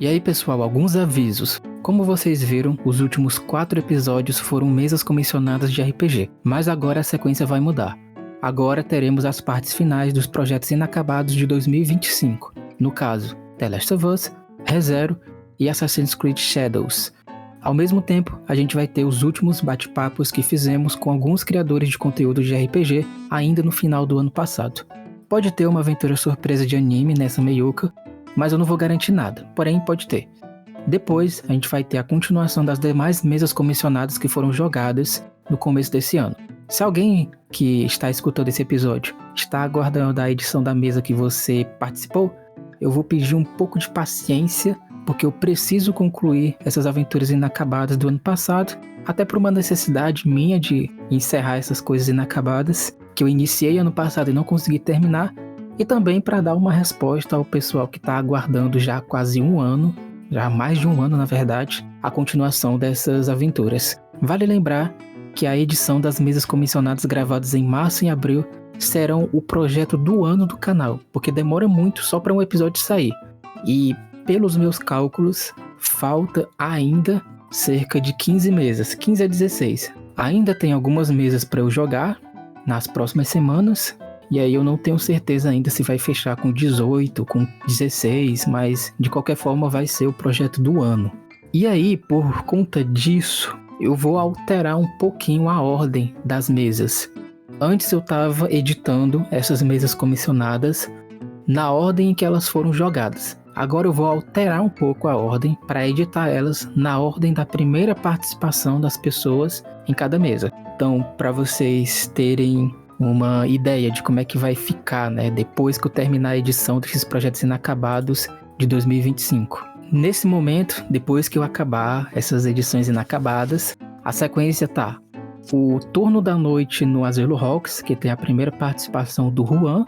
E aí pessoal, alguns avisos. Como vocês viram, os últimos 4 episódios foram mesas comissionadas de RPG, mas agora a sequência vai mudar. Agora teremos as partes finais dos projetos inacabados de 2025. No caso, The Last of Us, ReZero e Assassin's Creed Shadows. Ao mesmo tempo, a gente vai ter os últimos bate-papos que fizemos com alguns criadores de conteúdo de RPG ainda no final do ano passado. Pode ter uma aventura surpresa de anime nessa meiuca, mas eu não vou garantir nada, porém pode ter. Depois, a gente vai ter a continuação das demais mesas comissionadas que foram jogadas no começo desse ano. Se alguém que está escutando esse episódio está aguardando a edição da mesa que você participou, eu vou pedir um pouco de paciência, porque eu preciso concluir essas aventuras inacabadas do ano passado, até por uma necessidade minha de encerrar essas coisas inacabadas que eu iniciei ano passado e não consegui terminar, e também para dar uma resposta ao pessoal que está aguardando já há quase um ano, já há mais de um ano na verdade, a continuação dessas aventuras. Vale lembrar que a edição das mesas comissionadas gravadas em março e abril serão o projeto do ano do canal, porque demora muito só para um episódio sair. E pelos meus cálculos, falta ainda cerca de 15 mesas, 15 a 16. Ainda tem algumas mesas para eu jogar nas próximas semanas, e aí eu não tenho certeza ainda se vai fechar com 18, com 16, mas de qualquer forma vai ser o projeto do ano. E aí, por conta disso, eu vou alterar um pouquinho a ordem das mesas. Antes eu estava editando essas mesas comissionadas na ordem em que elas foram jogadas. Agora eu vou alterar um pouco a ordem para editar elas na ordem da primeira participação das pessoas em cada mesa. Então, para vocês terem uma ideia de como é que vai ficar, né, depois que eu terminar a edição desses projetos inacabados de 2025. Nesse momento, depois que eu acabar essas edições inacabadas, a sequência tá o Turno da Noite no Asilo Rocks, que tem a primeira participação do Juan,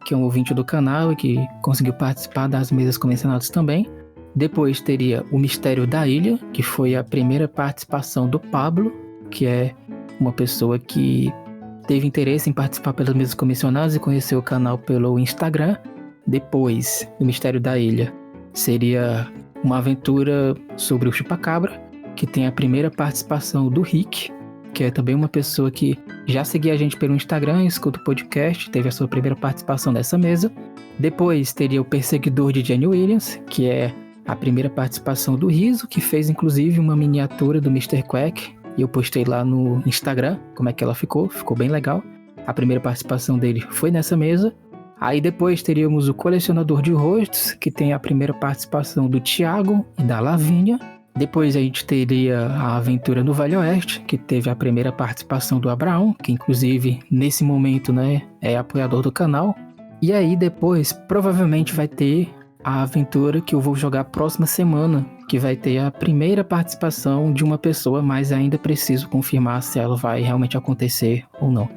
que é um ouvinte do canal e que conseguiu participar das mesas comissionadas também. Depois teria o Mistério da Ilha, que foi a primeira participação do Pablo, que é uma pessoa que teve interesse em participar pelas mesas comissionadas e conheceu o canal pelo Instagram. Depois, o Mistério da Ilha seria uma aventura sobre o Chupacabra, que tem a primeira participação do Rick, que é também uma pessoa que já seguia a gente pelo Instagram, escuta o podcast, teve a sua primeira participação nessa mesa. Depois teria o Perseguidor de Jenny Williams, que é a primeira participação do Riso, que fez inclusive uma miniatura do Mr. Quack, e eu postei lá no Instagram como é que ela ficou bem legal. A primeira participação dele foi nessa mesa. Aí depois teríamos o Colecionador de Rostos, que tem a primeira participação do Thiago e da Lavínia. Depois a gente teria a Aventura no Velho Oeste, que teve a primeira participação do Abraão, que inclusive nesse momento, né, é apoiador do canal. E aí depois provavelmente vai ter a aventura que eu vou jogar próxima semana, que vai ter a primeira participação de uma pessoa, mas ainda preciso confirmar se ela vai realmente acontecer ou não.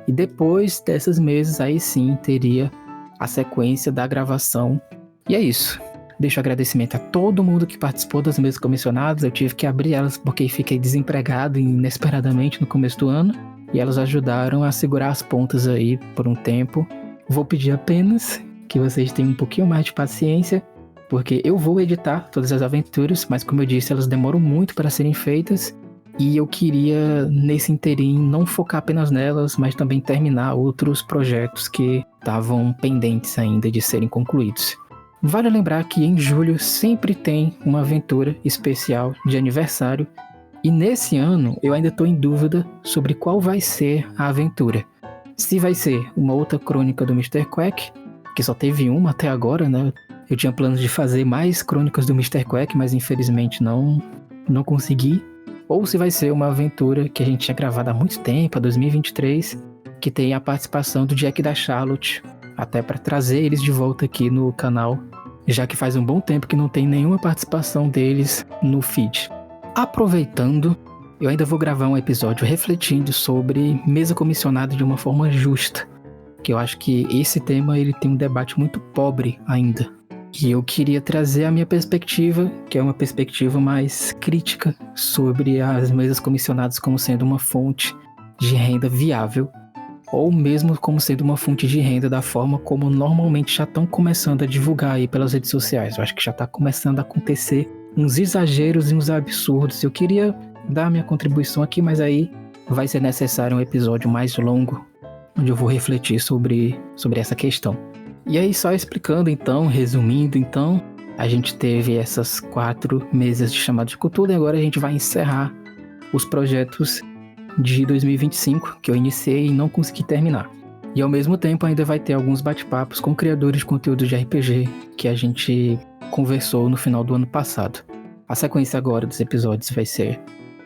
E depois dessas mesas, aí sim teria a sequência da gravação. E é isso. Deixo agradecimento a todo mundo que participou das mesas comissionadas. Eu tive que abrir elas porque fiquei desempregado inesperadamente no começo do ano. E elas ajudaram a segurar as pontas aí por um tempo. Vou pedir apenas que vocês tenham um pouquinho mais de paciência, porque eu vou editar todas as aventuras, mas como eu disse, elas demoram muito para serem feitas. E eu queria, nesse inteirinho, não focar apenas nelas, mas também terminar outros projetos que estavam pendentes ainda de serem concluídos. Vale lembrar que em julho sempre tem uma aventura especial de aniversário, e nesse ano eu ainda estou em dúvida sobre qual vai ser a aventura. Se vai ser uma outra crônica do Mr. Quack, que só teve uma até agora, né? Eu tinha planos de fazer mais crônicas do Mr. Quack, mas infelizmente não consegui. Ou se vai ser uma aventura que a gente tinha gravado há muito tempo, 2023, que tem a participação do Jack e da Charlotte, até para trazer eles de volta aqui no canal, já que faz um bom tempo que não tem nenhuma participação deles no feed. Aproveitando, eu ainda vou gravar um episódio refletindo sobre mesa comissionada de uma forma justa, que eu acho que esse tema ele tem um debate muito pobre ainda. E eu queria trazer a minha perspectiva, que é uma perspectiva mais crítica sobre as mesas comissionadas como sendo uma fonte de renda viável ou mesmo como sendo uma fonte de renda da forma como normalmente já estão começando a divulgar aí pelas redes sociais. Eu acho que já está começando a acontecer uns exageros e uns absurdos. Eu queria dar minha contribuição aqui, mas aí vai ser necessário um episódio mais longo, onde eu vou refletir sobre essa questão. E aí, só explicando então, resumindo então, a gente teve essas 4 mesas de chamada de cultura e agora a gente vai encerrar os projetos de 2025 que eu iniciei e não consegui terminar. E ao mesmo tempo ainda vai ter alguns bate-papos com criadores de conteúdo de RPG que a gente conversou no final do ano passado. A sequência agora dos episódios vai ser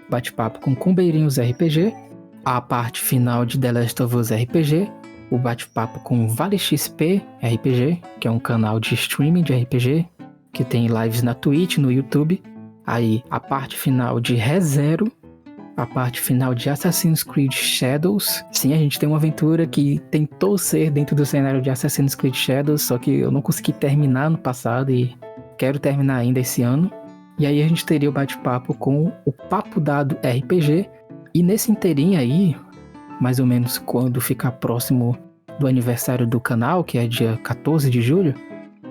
bate-papo com Combeirinhos RPG, a parte final de The Last of Us RPG, o bate-papo com Vale XP RPG, que é um canal de streaming de RPG, que tem lives na Twitch, no YouTube. Aí a parte final de ReZero, a parte final de Assassin's Creed Shadows. Sim, a gente tem uma aventura que tentou ser dentro do cenário de Assassin's Creed Shadows, só que eu não consegui terminar no passado e quero terminar ainda esse ano. E aí a gente teria o bate-papo com o Papo Dado RPG. E nesse inteirinho aí, mais ou menos quando ficar próximo do aniversário do canal, que é dia 14 de julho,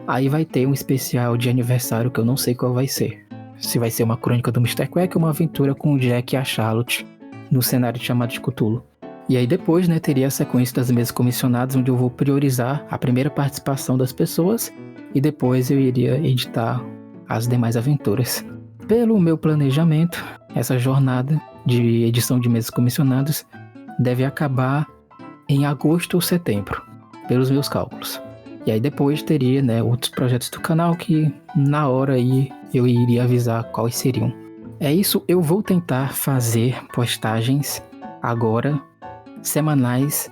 aí vai ter um especial de aniversário que eu não sei qual vai ser. Se vai ser uma crônica do Mr. Quack ou uma aventura com o Jack e a Charlotte no cenário chamado de Cthulhu. E aí depois, né, teria a sequência das mesas comissionadas, onde eu vou priorizar a primeira participação das pessoas e depois eu iria editar as demais aventuras. Pelo meu planejamento, essa jornada de edição de mesas comissionadas deve acabar em agosto ou setembro, pelos meus cálculos. E aí depois teria, né, outros projetos do canal que na hora aí eu iria avisar quais seriam. É isso, eu vou tentar fazer postagens agora, semanais,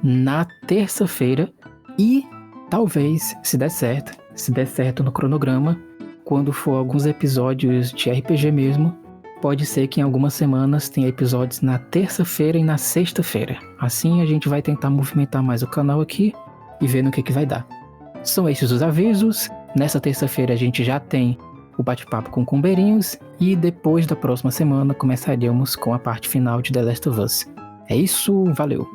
na terça-feira e talvez, se der certo no cronograma, quando for alguns episódios de RPG mesmo, pode ser que em algumas semanas tenha episódios na terça-feira e na sexta-feira. Assim a gente vai tentar movimentar mais o canal aqui e ver no que vai dar. São esses os avisos. Nessa terça-feira a gente já tem o bate-papo com Combeirinhos e depois da próxima semana começaríamos com a parte final de The Last of Us. É isso, valeu!